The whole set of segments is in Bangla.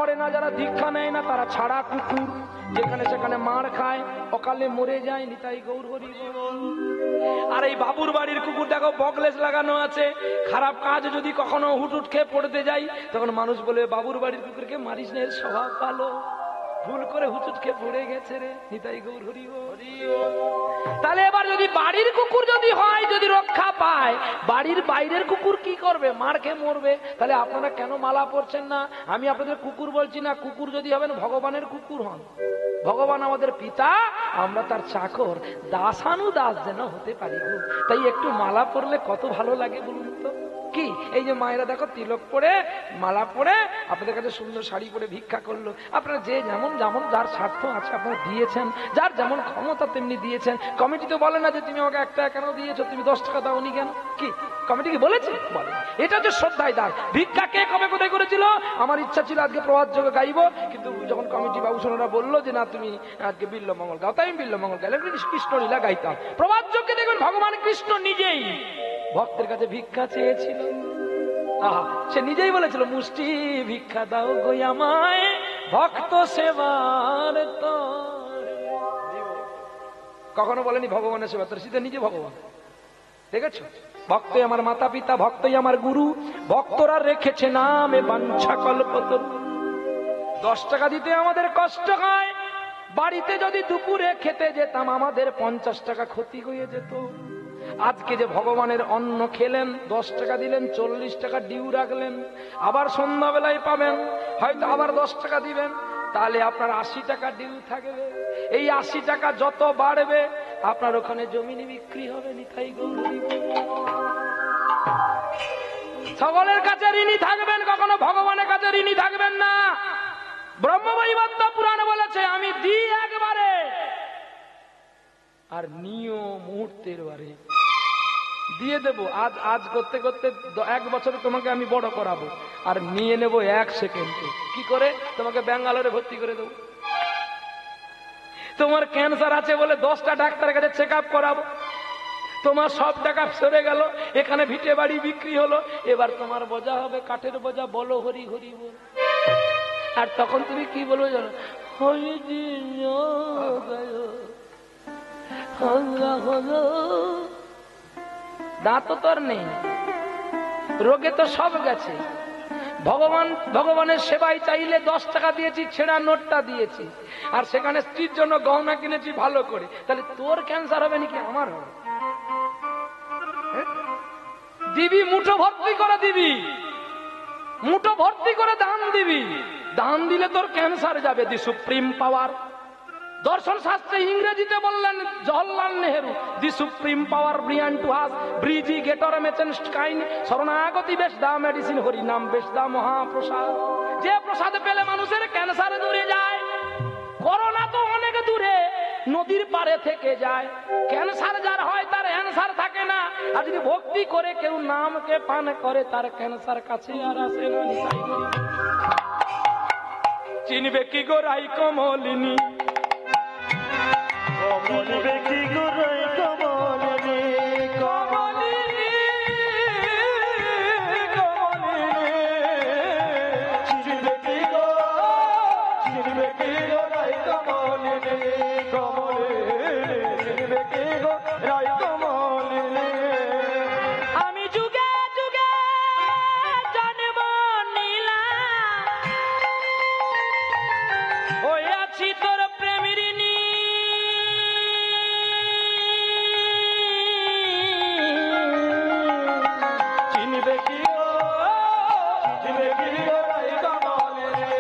করে না, যারা দীক্ষা নেয় না, তারা ছাড়া কুকুর, যেখানে সেখানে মার খায়, অকালে মরে যায়। নিতাই গৌর হরি বল। আর এই বাবুর বাড়ির কুকুর দেখো বকলেস লাগানো আছে, খারাপ কাজ যদি কখনো হুটুট খেয়ে পড়তে যাই, তখন মানুষ বলে বাবুর বাড়ির কুকুরকে মারিস না, এর স্বভাব ভালো, ভুল করে হুটুট খেয়ে পড়ে গেছে রে। নিতাই গৌর হরি বল। তাহলে এবার যদি বাড়ির কুকুর যদি হয়, যদি রক্ষা পায়, বাড়ির বাইরের কুকুর কি করবে? মার খেয়ে মরবে। তাহলে আপনারা কেন মালা পরছেন না? আমি আপনাদের কুকুর বলছি না, কুকুর যদি হবেন ভগবানের কুকুর হন। ভগবান আমাদের পিতা, আমরা তার চাকর, দাসানুদাস যেন হতে পারি গো। তাই একটু মালা পরলে কত ভালো লাগে বলুন তো। কি এই যে মায়েরা দেখো তিলক পরে, মালা পরে, আপনাদের কাছে সুন্দর শাড়ি পরে ভিক্ষা করলো। আপনারা যে যেমন যেমন যার স্বার্থ আছে আপনারা দিয়েছেন, যার যেমন ক্ষমতা তেমনি দিয়েছেন। কমিটি তো বলে না যে তুমি আমাকে 1 টাকা কেন দিয়েছো, তুমি 10 টাকা দাওনি কেন। কি কমিটি কি বলেছে? বলে। এটা হচ্ছে শ্রদ্ধায় দান। ভিক্ষা কে কবে কোথায় করেছিল? আমার ইচ্ছা ছিল আজকে প্রভাত যোগে গাইবো, কিন্তু যখন কমিটি বাবুসোনারা বললো যে না তুমি আজকে বিল্ল মঙ্গল গাও, তাই আমি বিল্ল মঙ্গল গাইলাম, কৃষ্ণ লীলা গাইতাম। প্রভাত যোগে দেখবেন ভগবান কৃষ্ণ নিজেই ভক্তের কাছে ভিক্ষা চেয়েছিল। সে নিজেই বলেছিল, মুষ্টি ভিক্ষা দাও গো আমায়, ভক্ত সেবার তরে। কখনো বলেনি ভগবানের সেবা তরে, সে নিজে ভগবান। দেখেছো? ভক্তই আমার মাতা পিতা, ভক্তই আমার গুরু, ভক্তরা রেখেছে নামে বাঞ্ছা কল্পতরু। 10 টাকা দিতে আমাদের কষ্ট হয়, বাড়িতে যদি দুপুরে খেতে যেতাম আমাদের 50 টাকা ক্ষতি হয়ে যেত। আজকে যে ভগবানের অন্ন খেলেন, 10 টাকা দিলেন, 40 টাকা ডিউ রাখলেন, আবার সন্ধ্যাবেলায় পাবেন, হয়তো আবার 10 টাকা দিবেন, তাহলে আপনার 80 টাকা ডিউ থাকবে। এই 80 টাকা যত বাড়বে আপনার ওখানে জমিনে বিক্রি হবে। নিতাই গৌর। সকলের কাছে ঋণী থাকবেন, কখনো ভগবানের কাছে ঋণী থাকবেন না। ব্রহ্মবৈবর্ত পুরাণ বলেছে, আমি দিই একবারে আর নিও মুহূর্তের বারে। দিয়ে দেবো আজ আজ করতে করতে 1 বছরে তোমাকে আমি বড় করাবো, আর নিয়ে নেব 1 সেকেন্ডে। কি করে? তোমাকে ব্যাঙ্গালোরে ভর্তি করে দেবো। তোমার ক্যান্সার আছে বলে 10টা ডাক্তারের কাছে চেক আপ করাবো, তোমার সব টাকা সরে গেল, এখানে ভিটে বাড়ি বিক্রি হলো, এবার তোমার বোঝা হবে কাঠের বোঝা, বলো হরি হরি বল। আর তখন তুমি কি বলবে জানো? হরি হলো। দাঁত তো আর নেই, রোগে তো সব গেছে। ভগবানের সেবায় চাইলে 10 টাকা দিয়েছি, ছেঁড়া নোটটা দিয়েছি, আর সেখানে স্ত্রীর জন্য গহনা কিনেছি ভালো করে। তাহলে তোর ক্যান্সার হবে নাকি আমার হবে? দিবি মুঠো ভর্তি করে, দিবি মুঠো ভর্তি করে দান দিবি। দান দিলে তোর ক্যান্সার যাবে। The supreme power. দর্শন শাস্ত্রে ইংরেজিতে বললেন Jawaharlal Nehru, the supreme power ব্রিয়ান টু হাস ব্রিজি গেটর মেচেন্স কাইন শরণাগতি বেশ দা মেডিসিন, হরি নাম বেশ দা মহাপ্রসাদ। যে প্রসাদ পেলে মানুষের ক্যান্সার দূরে যায়। করোনা তো অনেক দূরে, নদীর পারে থেকে যায়। ক্যান্সার যার হয় তার অ্যান্সার থাকে না। আর যদি ভক্তি করে কেউ নামকে পান করে, তার ক্যান্সার কাছে আর আসে না। চিনবে কি গো রাই কমলিনী, চিনবে কি গো রাই কমলিনী, কমলিনী কমলিনী, চিনবে কি গো রাই কমলিনী, কমলিনী, চিনবে কি গো রাই কমলিনী। আমি যুগে যুগে জন্ম নিলাম, হয়ে আছি তোর প্রেমের ঋণী। চিনবে কি গো রাই কমলিনী,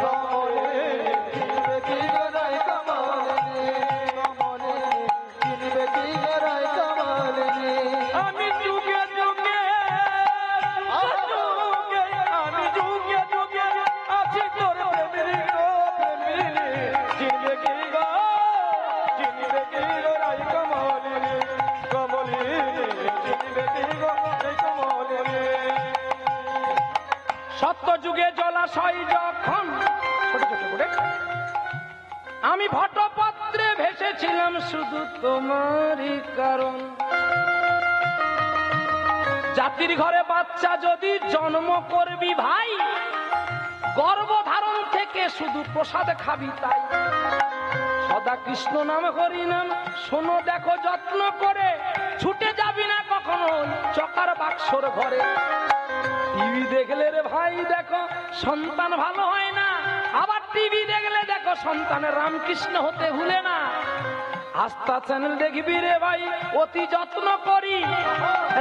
কমলিনী, চিনবে কি গো রাই কমলিনী, কমলিনী, চিনবে কি গো রাই কমলিনী। আমি যুগে যুগে আমি যুগে যুগে আছি তোর প্রেমের গো, প্রেমের চিনবে কি গো রাই কমলিনী, কমলিনী, চিনবে কি গো রাই কমলিনী। সত্য যুগে জলাশয় যখন ছোট ছোট করে আমি ভটপত্রে ভেসেছিলাম, শুধু তোমারই কারণ। জাতির ঘরে বাচ্চা যদি জন্ম করবি ভাই, গর্ভধারণ থেকে শুধু প্রসাদ খাবি তাই। সদা কৃষ্ণ নাম হরি নাম শোনো দেখো যত্ন করে, ছুটে যাবি না কখনো চকার বাক্সর ঘরে। টিভি দেখলে রে ভাই দেখো সন্তান ভালো হয় না, আবার টিভি দেখলে দেখো সন্তানের রামকৃষ্ণ হতে ভুলে না। আস্থা চ্যানেল দেখবি রে ভাই অতি যত্ন করি,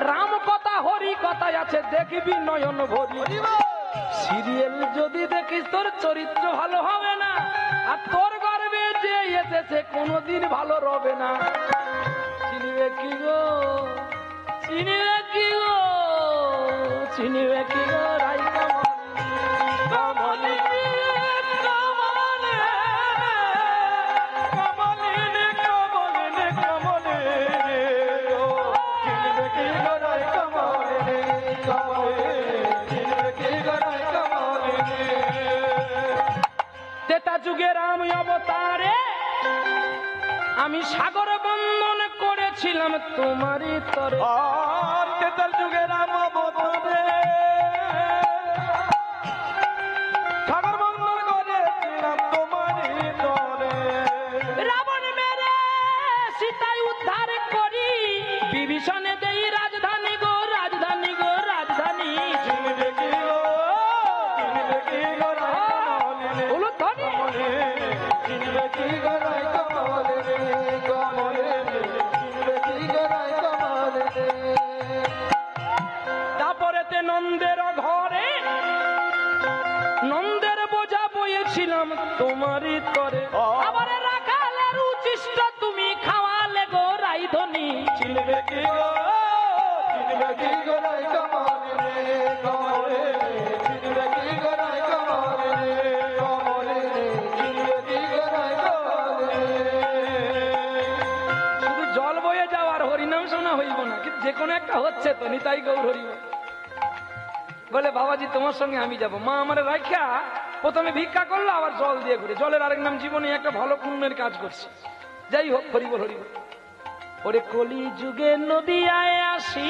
রাম কথা হরি কথায় আছে দেখবি নয়ন ভরি। সিরিয়াল যদি দেখিস তোর চরিত্র ভালো হবে না, আর তোর গর্বে যে এসেছে কোনোদিন ভালো রবে না। চিনিবে কি গো, চিনিবে কি গো, চিনিবে কি গো রাই কামাল তেতা যুগে রাম অবতারে আমি সাগর বন্দন করেছিলাম তোমারই তরে। তেতাল যুগে রাম অবতারে সাগর বন্দন করেছিলাম তোমারই তরে। রাবণ মেরে সীতাই উদ্ধার করি, বিভীষণে দেই রাজধানী গো, রাজধানী গো, রাজধানী। চিনবে কি গো, চিনবে কি গো বলো ধনী। চিনবে কি গো রাই কামাল রে, কামাল রে, চিনবে কি গো রাই কামাল রে। তারপরেতে নন্দের ঘরে নন্দের বোঝা বইয়েছিলাম তোমারই তরে। আবার রাখালের উচিষ্ট তুমি খাওয়ালে গো রাইধনী। চিনবে কি গো, চিনবে কি গো রাই কামাল রে, কামাল রে, চিনবে কি গো রাই কামাল রে, কামাল রে, চিনবে কি গো রাই কামাল রে। শুধু জল বয়ে যাওয়ার হরিনাম শোনা হইব না, কিন্তু যে কোনো একটা হচ্ছে তো নিতাই গৌর হরিব। বলে বাবাজি তোমার সঙ্গে আমি যাব। মা আমার রাখা প্রথমে ভিক্ষা করলো, আবার জল দিয়ে ঘুরে। জলের আরেক নাম জীবনে একটা ভালো পুণ্যের কাজ করছে। যাই হোক হরিবল হরিবল। ওরে কলি যুগে নদিয়ায় আসি,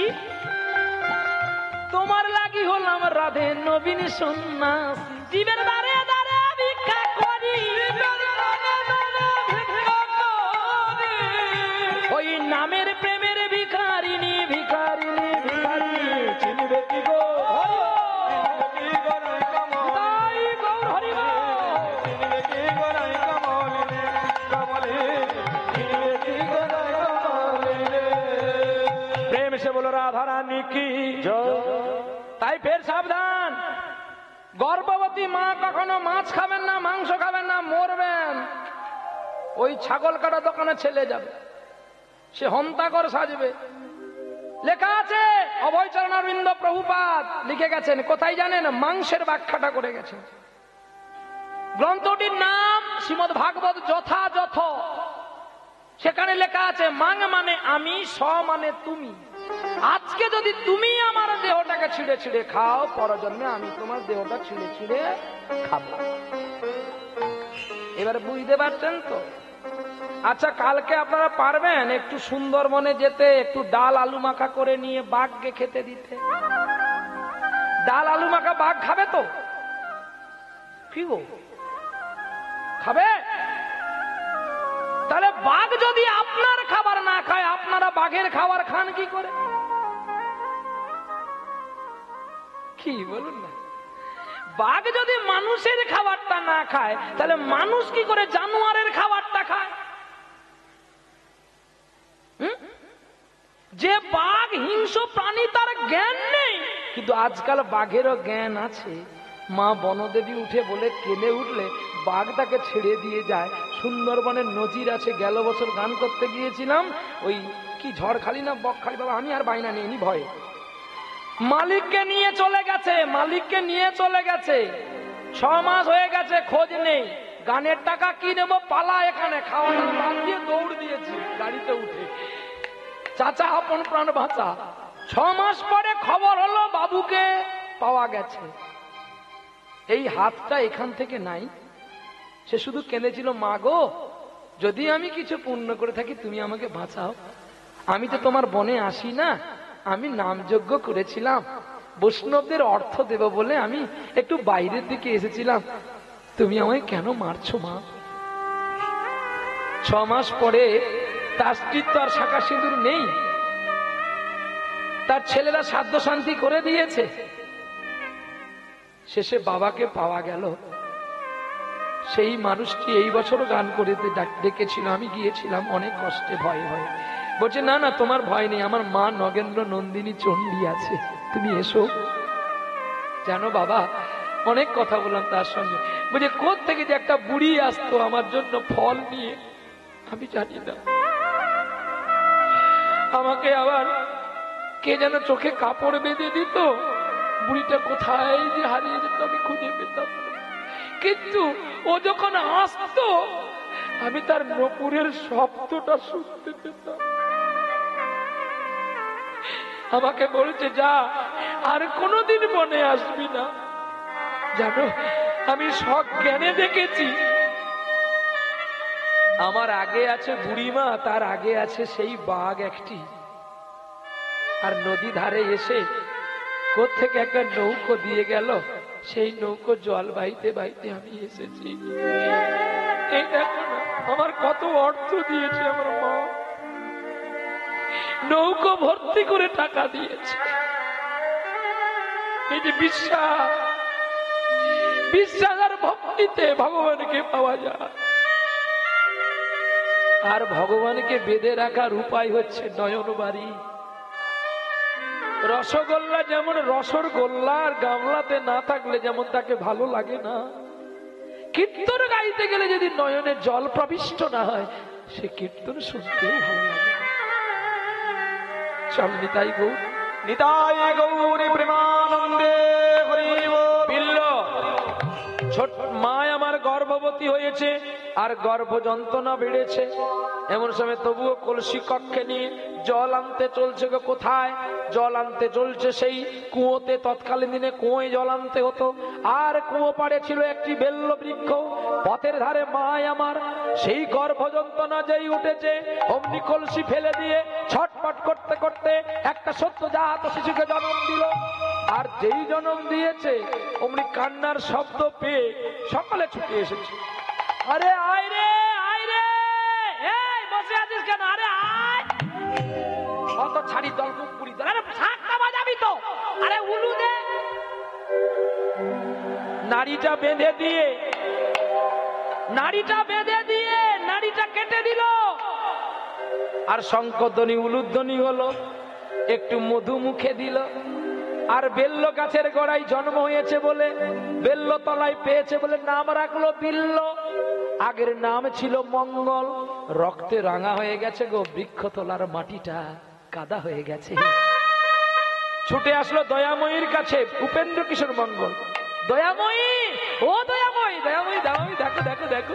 তোমার লাগি হলাম রাধে নবীন সন্ন্যাসী। জীবের দ্বারে দ্বারে ভিক্ষা করি, ওই নামের প্রেমের ভিখারিনী, ভিখারিনী, ভিখারিনী। চিনবে কি গো, চিনবে কি গো রাই কামাল রে, তাই গৌর হরিবল। চিনবে কি গো রাই কামাল রে, কামাল রে, চিনবে কি গো রাই কামাল রে। প্রেম সে বলো রাধা রানী কি জয়। তাই ফের সাবধান, গর্ভবতী মা কখনো মাছ খাবেন না, মাংস খাবেন না, মরবেন। ওই ছাগল কাটা দোকানে ছেলে যাবে, সে হন্তাকর সাজবে। লেখা আছে অভয়চরণ অরবিন্দ প্রভুপাদ লিখে গেছেন, কোথায় জানেন? মাংসের ব্যাখ্যাটা করে গেছেন। গ্রন্থটির নাম শ্রীমদ্ ভাগবত যথাযথ। সেখানে লেখা আছে মাং মানে আমি, স মানে তুমি। আজকে যদি তুমি আমার দেহটাকে ছিঁড়ে ছিঁড়ে খাও, পরজন্মে আমি তোমার দেহটা ছিঁড়ে ছিঁড়ে খাবো। এবার বুঝতে পারছেন তো? আচ্ছা, কালকে আপনারা পারবেন একটু সুন্দরবনে যেতে, একটু ডাল আলু মাখা করে নিয়ে বাঘকে খেতে দিতে? ডাল আলু মাখা বাঘ খাবে তো? কি গো, খাবে? তাহলে বাঘ যদি আপনার খাবার না খায়, আপনারা বাঘের খাবার খান কি করে? কি বলুন না, বাঘ যদি মানুষের খাবারটা না খায়, তাহলে মানুষ কি করে জানোয়ারের খাবারটা খায়? যে বাঘ হিংস্র প্রাণী, তার জ্ঞান নেই, কিন্তু আজকাল বাঘেরও জ্ঞান আছে। মা বনদেবী উঠে বলে কেঁদে উঠলে বাঘ তাকে ছেড়ে দিয়ে যায়। সুন্দরবনের নজির আছে। গেল বছর গান করতে গিয়েছিলাম, ওই কি ঝড়খালি না বকখালি, বাবা আমি আর বাইনা নিইনি ভয়ে। মালিককে নিয়ে চলে গেছে, মালিককে নিয়ে চলে গেছে, 6 মাস হয়ে গেছে, খোঁজ নেই। গানের টাকা কি নেবো, পালা এখানে, খাওয়া দাওয়া বাদ দিয়ে দৌড় দিয়েছি গাড়িতে উঠে। চাচা আপন প্রাণ বাঁচা। 6 মাস পরে খবর হলো বাবুকে পাওয়া গেছে। এই হাতটা এখান থেকে নাই। সে শুধু কেঁদেছিল, মা গো, যদি আমি কিছু পুণ্য করে থাকি তুমি আমাকে বাঁচাও। আমি তো তোমার বনে আসি না, আমি নামযজ্ঞ করেছিলাম, বৈষ্ণবদের অর্থ দেব বলে আমি একটু বাইরের দিকে এসেছিলাম। তুমি আমায় কেন মারছো মা? 6 মাস পরে তার স্ত্রীর তো আর শাখা সিঁদুর নেই, তার ছেলেরা সাধ্য শান্তি করে দিয়েছে। শেষে বাবাকে পাওয়া গেল। সেই মানুষটি এই বছরও গান করে ডেকেছিল, আমি গিয়েছিলাম অনেক কষ্টে ভয়ে ভয়ে। বলছে না না তোমার ভয় নেই, আমার মা নগেন্দ্র নন্দিনী চণ্ডী আছে, তুমি এসো। জানো বাবা, অনেক কথা বললাম তার সঙ্গে। বলছে কোত্থেকে যে একটা বুড়ি আসতো আমার জন্য ফল নিয়ে, আমি জানি না। আমাকে আবার কে যেন চোখে কাপড় বেঁধে দিত, বুড়িটা কোথায় যে হারিয়ে যেত আমি খুঁজে পেতাম না। কিন্তু ও যখন আসতো আমি তার নপুরের শব্দটা শুনতে পেতাম। আমাকে বলছে যা, আর কোনোদিন মনে আসবি না। জানো, আমি সব জ্ঞানে দেখেছি আমার আগে আছে বুড়িমা, তার আগে আছে সেই বাঘ একটি। আর নদী ধারে এসে কোত্থেকে একটা নৌকো দিয়ে গেল, সেই নৌকো জল বাইতে বাইতে আমি এসেছি। এই দেখো না আমার কত অর্থ দিয়েছে আমার মা, নৌকো ভর্তি করে টাকা দিয়েছে। এই যে বিশ্বাস, বিশ্বাস আর ভক্তিতে ভগবানকে পাওয়া যায়। আর ভগবানকে বেঁধে রাখার উপায় হচ্ছে নয়ন বাড়ি। রসগোল্লা যেমন রসর গোল্লা আর গামলাতে না থাকলে যেমন তাকে ভালো লাগে না, কীর্তন গাইতে গেলে যদি নয়নে জল প্রবিষ্ট না হয় সে কীর্তন শুনতেও ভালো লাগে না। চল নিতাই গৌর, নিতাই গৌরী প্রেমানন্দে হরি বল। বিল্ল ছোট মা আমার গর্ভবতী হয়েছে আর গর্ভ যন্ত্রণা বেড়েছে, এমন সময় তবুও কলসি কক্ষে নিয়ে জল আনতে চলছে। কোথায় জল আনতে চলছে? সেই কুয়োতে। তৎকালীন দিনে কুয়োয় জল আনতে হতো। আর কুয়ো পাড়ে ছিল একটি বেল্ল বৃক্ষ। পথের ধারে মা আমার সেই গর্ভ যন্ত্রণা যেই উঠেছে অমনি কলসি ফেলে দিয়ে ছটপট করতে করতে একটা সদ্যজাত শিশুকে জন্ম দিল। আর যেই জন্ম দিয়েছে অমনি কান্নার শব্দ পেয়ে সকলে ছুটে এসেছে। আরে আয় রে, আয় রে, এই বসে আছিস কেন? আরে আয়, অত ছাড়ি দল মুখ পুরি দল। আরে শাকটা বাজাবি তো, আরে উলু দে। নাড়িটা বেঁধে দিয়ে নাড়িটা কেটে দিল। আর শঙ্করধ্বনি উলুধ্বনি হলো, একটু মধু মুখে দিল। আর বেল্ল গাছের গোড়ায় জন্ম হয়েছে বলে, বেল্ল তলায় পেয়েছে বলে নাম রাখলো বিল্ল। আগের নাম ছিল মঙ্গল। রক্তে রাঙা হয়ে গেছে গো, বৃক্ষতলার মাটিটা কাদা হয়ে গেছে। ছুটে আসলো দয়াময়ীর কাছে উপেন্দ্র কিশোর মঙ্গল। দয়াময়ী, ও দয়াময়ী, দয়াময়ী, দয়াময়ী, দেখো দেখো দেখো,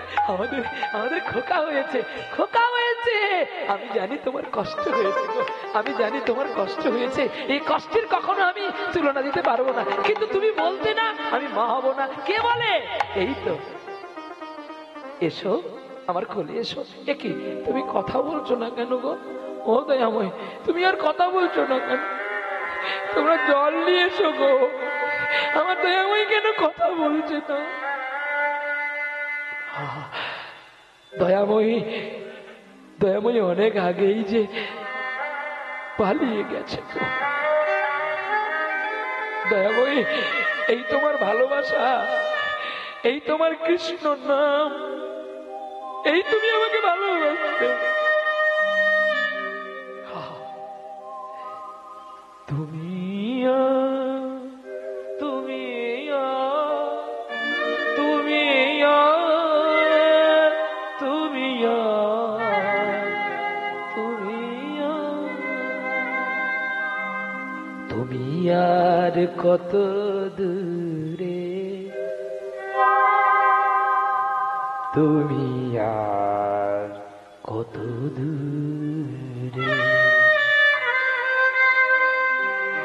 আমাদের খোকা হয়েছে, খোকা হয়েছে। আমি জানি তোমার কষ্ট হয়েছে গো, আমি জানি তোমার কষ্ট হয়েছে। এই কষ্টের কখনো আমি তুলনা দিতে পারবো না, কিন্তু তুমি বলতে না আমি মা হবো না। কে বলে? এই তো, এসো আমার কোলে এসো। এ কি তুমি কথা বলছো না কেন গো? ও দয়াময়ী, তুমি আর কথা বলছো না কেন? তোমরা জল নিয়ে এসো গো। আমার দয়াময়ী কেন কথা বলছে না? দয়াময়ী, দয়াময়ী অনেক আগেই যে পালিয়ে গেছে গো। দয়াময়ী, এই তোমার ভালোবাসা, এই তোমার কৃষ্ণ নাম, এই তুমি আমাকে ভালোবাসতে। তুমি তুমি তুমি তুমি তুমি আর কত দূরে, তুমি আর কত দূরে,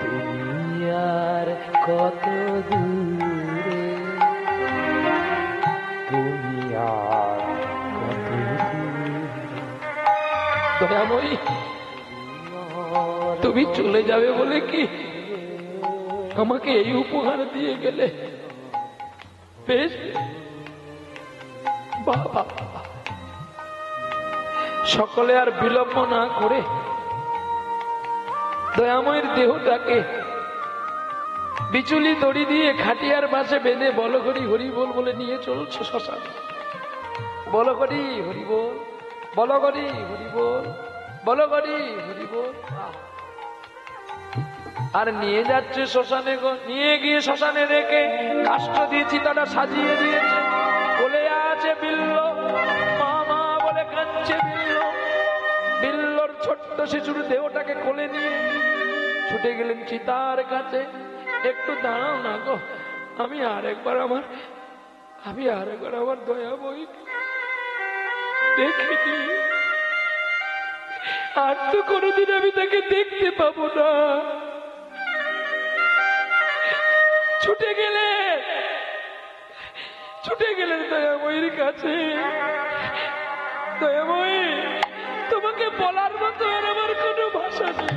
তুমি আর কত দূরে, তুমি আর কত দূরে। দয়াময়ী, তুমি চলে যাবে বলে কি আমাকে এই উপহার দিয়ে গেলে? বেশ, বাবা সকলে আর বিলম্ব না করে দয়াময়ের দেহটাকে বিচুলি দড়ি দিয়ে খাটিয়ার পাশে বেঁধে বলো করি হরি বল বলে নিয়ে চলছে শ্মশানে। বলো করি হরি বল, বলো করি হরি বল, বলো করি হরি বল। আর নিয়ে যাচ্ছে শ্মশানে গো। নিয়ে গিয়ে শ্মশানে রেখে কাষ্ঠ দিয়েছি, তারা সাজিয়ে দিয়েছে। বলে আছে বিল্ল, মা মা বলে কাঁদছে বিল্ল। বিল্লর ছোট্ট শিশুর দেহটাকে কোলে নিয়ে ছুটে গেলেন চিতার কাছে। একটু দাঁড়াও না গো, আমি আরেকবার আমার দয়া বই দেখিনি। আর তো কোনোদিন আমি তাকে দেখতে পাবো না। ছুটে গেলেন দয়াময়ীর কাছে। দয়াময়ী, তোমাকে বলার মতো আর আমার কোনো ভাষা নেই।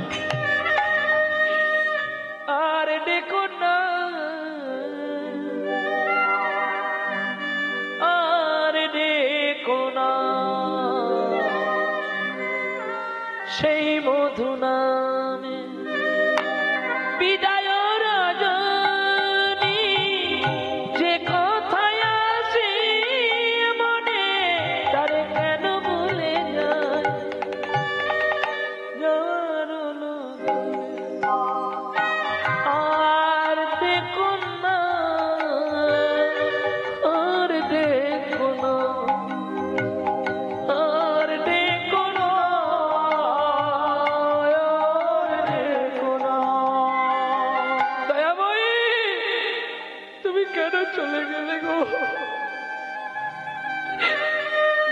আর ডেকো না, আর ডেকো না সেই মধু নামে বিদায় রজনী। যে কথায় আসে মনে তারে কেন ভুলে যায়। আর দেখো না, আর দেখো না, আর দেখো না, আর দেখো না। দয়াময়ী, তুমি কেন চলে গেলে গো?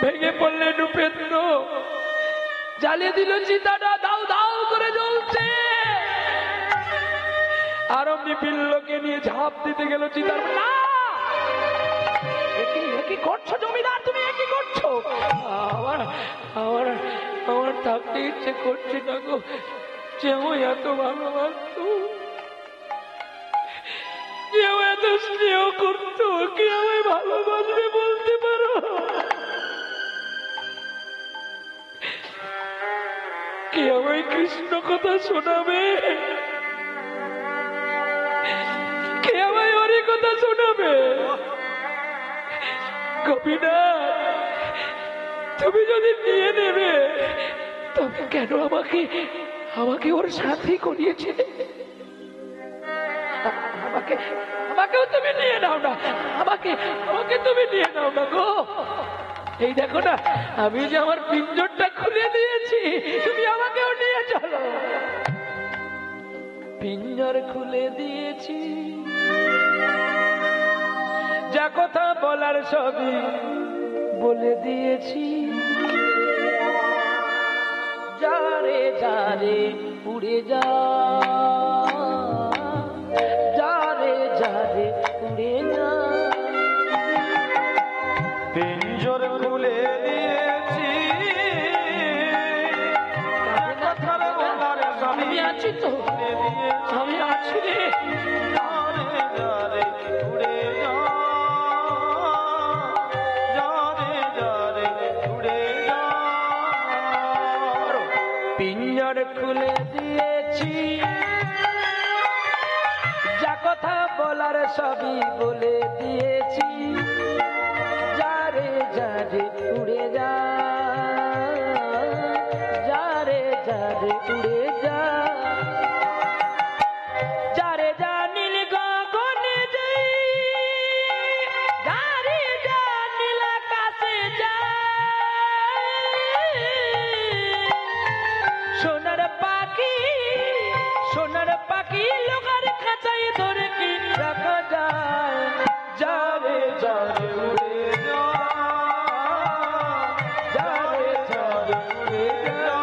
ভেঙে পড়লেন উপেন্দ্র। জ্বালিয়ে দিল চিতাটা, দাও দাও করে জ্বলছে। আর অমনি বিল্লকে নিয়ে ঝাঁপ দিতে গেল চিতার। না, কি করছো জমিদার, তুমি কি করছো? আমার আমার আমার থাকতে ইচ্ছে করছে না গো। যেও এত ভালোবাসত, যেও এত স্নেহ করতো, কি আমায় ভালোবাসবে বলতে পারো? কি আমায় কৃষ্ণ কথা শোনাবে? কে আমায় হরি কথা শোনাবে? গোপীনাথ, তুমি যদি নিয়ে নেবে তবে কেন আমাকে ওর সাথী করিয়েছিলে? আমাকেও তুমি নিয়ে নাও না, আমাকে তুমি নিয়ে নাও না গো। এই দেখো না, আমি যে আমার পিঞ্জরটা খুলে দিয়েছি, তুমি আমাকেও নিয়ে চলো। পিঞ্জর খুলে দিয়েছি, যা কথা বলার সবই বলে দিয়েছি। যারে যারে উড়ে যা, যারে যারে উড়ে যা। পিঞ্জর খুলে দিয়েছি, আমি আছি তো, আমি আছি রে। যারে যারে উড়ে যা, যারে যারে উড়ে যা। পিঞ্জর খুলে দিয়েছি, যা কথা বলার সবই বলে দিয়েছি। যারে যারে উড়ে যা, যারে যারে উড়ে যা। যারে যা নীল গগনে যাই, যারে যা নীল আকাশে যায়। সোনার পাখি, সোনার পাখি লোকার খাঁচায় ধরে কি রাখা যায়। যারে যারে উড়ে যা, যারে যারে উড়ে যা।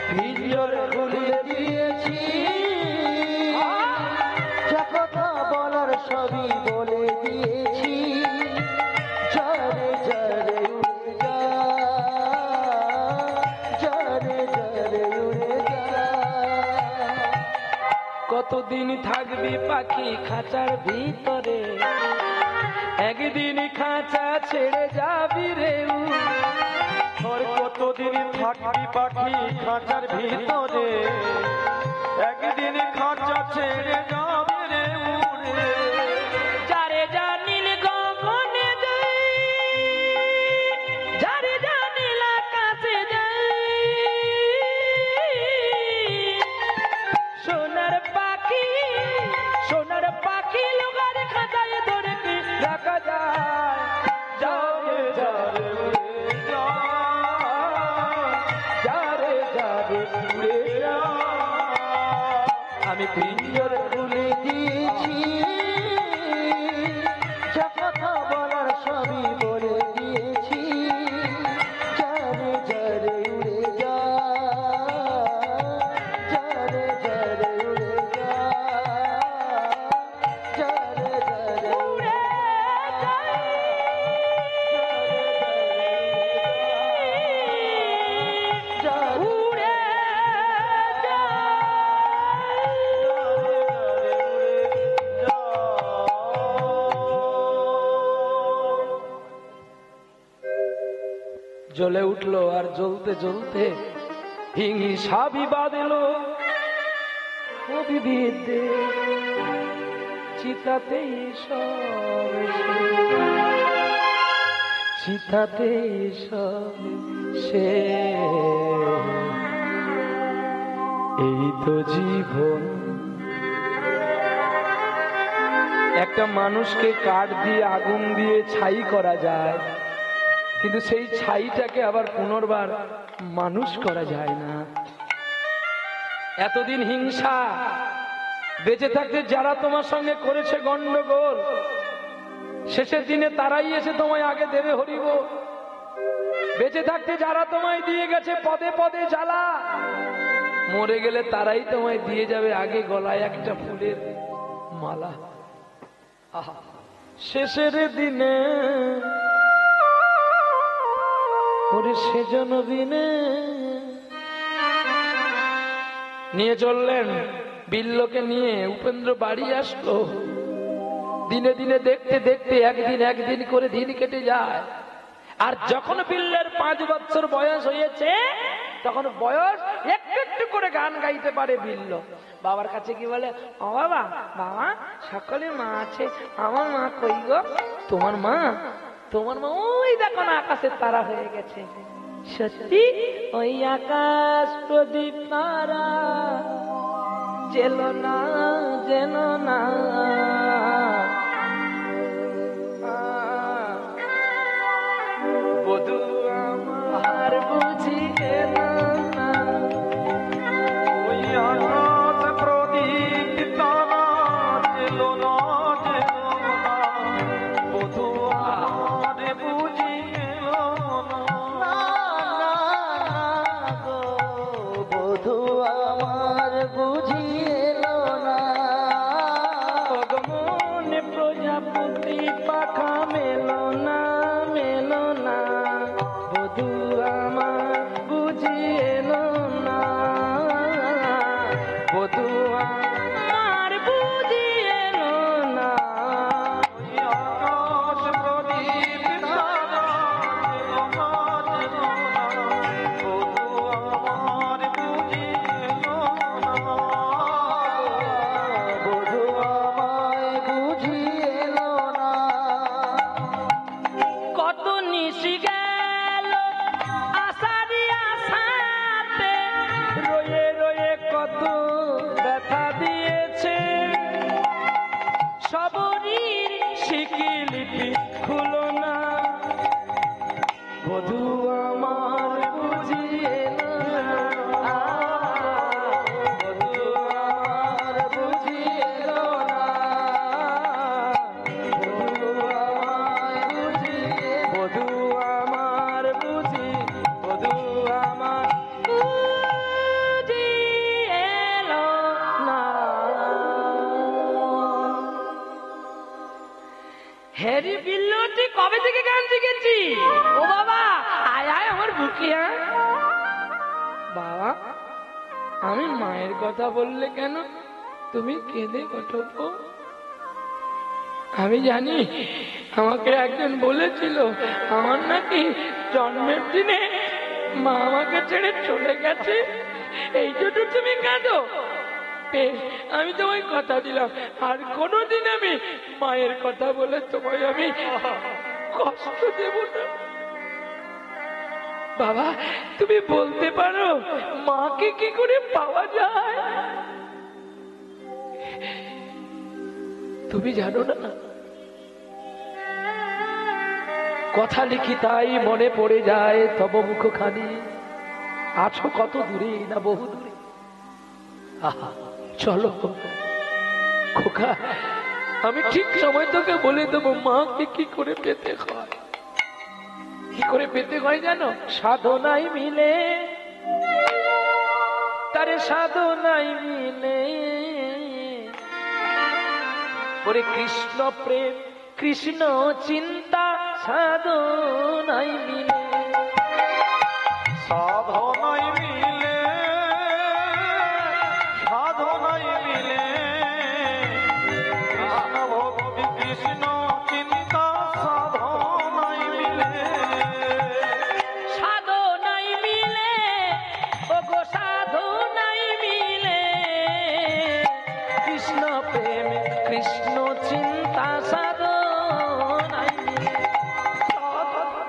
পিঞ্জর খুলে দিয়েছি, যা কথা বলার সবই বলে দিয়েছি। যারে যারে উড়ে যা, যারে যারে উড়ে যা। কতদিন থাকবি পাখি খাঁচার ভিতরে, একদিন খাঁচা ছেড়ে যাবি রে আর কতদিন থাকবি পাখি খাঁচার ভিতরে, একদিন খাঁচা ছেড়ে যাবে রে উড়ে। যারে জানিল গগনে যাই, যারে জানিল আকাশে যাই, সোনার পাখি, সোনার পাখি লোগার খাঁচায় ধরে কি রাখা যায়? যারে যারে উড়ে যা, যারে যারে উড়ে যা। আমি পিঞ্জর খুলে দিয়েছি, যা কথা বলার সবই বলে দিয়েছি। যারে যারে উড়ে যা, যারে যারে উড়ে যা, যারে যারে উড়ে জ্বলে উঠলো আর জ্বলতে জ্বলতে হিংসা বিবাদ এলো। বিবিধে চিতাতেই সব চিতাতেই সব সে, এই তো জীবন। একটা মানুষকে কাঠ দিয়ে আগুন দিয়ে ছাই করা যায়, কিন্তু সেই ছাইটাকে আবার পুনর্বার মানুষ করা যায় না। এতদিন হিংসা, বেঁচে থাকতে যারা তোমার সঙ্গে করেছে গন্ডগোল, শেষের দিনে তারাই এসে তোমায় আগে দেবে হরিবল। বেঁচে থাকতে যারা তোমায় দিয়ে গেছে পদে পদে জ্বালা, মরে গেলে তারাই তোমায় দিয়ে যাবে আগে গলায় একটা ফুলের মালা। আহা, শেষের দিনে ওরে সেজন বিনে নিয়ে চললেন বিল্লকে নিয়ে। উপেন্দ্র বাড়ি আসলো। দিনে দিনে দেখতে দেখতে একদিন করে দিন কেটে যায়। আর যখন বিল্লের 5 বছর বয়স হয়েছে, তখন বয়স একটু একটু করে গান গাইতে পারে বিল্ল। বাবার কাছে কি বলে, ও বাবা, বাবা সকলে মা আছে, আমার মা কই গো? তোমার মা, তোমার মা ওই দেখো না আকাশের তারা হয়ে গেছে। সত্যি ওই আকাশ প্রদীপ তারা জেল না, যেন না। বধূ আমার বুঝি এলো না, ওই আকাশ প্রদীপ তারা জেলো না, জেলো না। বধূ আমার বুঝি এলো না। না না গো, বধূ আমার বুঝি এলো না। মনে প্রজাপতি পাখা মেলো না, মেলো না। বধূ আমার বুঝি এলো না, বধূ আমার বুঝি এলো না। ওই আকাশ প্রদীপ তারা জেলো না, জেলো না। বধূ আমার বুঝি এলো না। বধূ আমায় বুঝি এলো না। কত নিশি গেল আষাঢ়ি আষাঢ়ে, রয়ে রয়ে কত ব্যথা দিয়েছে। সবরীর শিকিলিপি খুলো না, বধূ আমার বুঝি এলো না, বধূ আমার বুঝি এলো না, বধূ আমার বুঝি, বধূ আমার বুঝি, বধূ আমার বুঝি এলো না। হ্যারি বিল্লু, তুই কবে থেকে গান শিখেছি? ও বাবা, আয় আয় আমার বুকে আয়। বাবা, আমি মায়ের কথা বললে কেন তুমি কেঁদে ওঠো? আমি জানি, আমাকে একজন বলেছিল আমার নাকি জন্মের দিনে মা আমাকে ছেড়ে চলে গেছে, এই জন্য তুমি কাঁদো। বেশ, আমি তোমায় কথা দিলাম আর কোনোদিন আমি মায়ের কথা বলে তোমায় আমি কষ্ট দেব না। বাবা, তুমি বলতে পারো মাকে কি করে পাওয়া যায়? তুমি জানো না? কথা লিখি তাই মনে পড়ে যায় তব মুখখানি, আছো কত দূরে না বহু দূরে। আহা, চলো খোকা, আমি ঠিক সময় তোকে বলে দেবো মাকে কি করে পেতে হয়। কি করে পেতে হয় জানো? সাধনাই মিলে, তারে সাধনাই মিলে ওরে কৃষ্ণ প্রেম কৃষ্ণ চিন্তা সাধনাই মিলে। সাধনাই মিলে, সাধনাই মিলে, কৃষ্ণ ভক্তি কৃষ্ণ চিন্তা সাধনাই মিলে। সাধনাই মিলে, ওগো সাধনাই মিলে, কৃষ্ণ প্রেম কৃষ্ণ চিন্তা সাধনাই মিলে।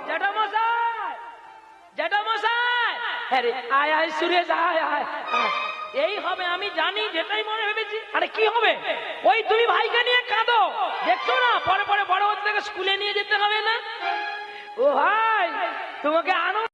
জ্যাঠামশাই, জ্যাঠামশাই, আরে আয় আয় সুরেশ, আয় আয় আয়। এই হবে আমি জানি, যেটাই মনে ভেবেছি। আরে কি হবে? ওই তুমি ভাইকে নিয়ে কাঁদো, দেখছো না পরে পরে বড় হতে থেকে স্কুলে নিয়ে যেতে হবে না? ও ভাই, তোমাকে আনন্দ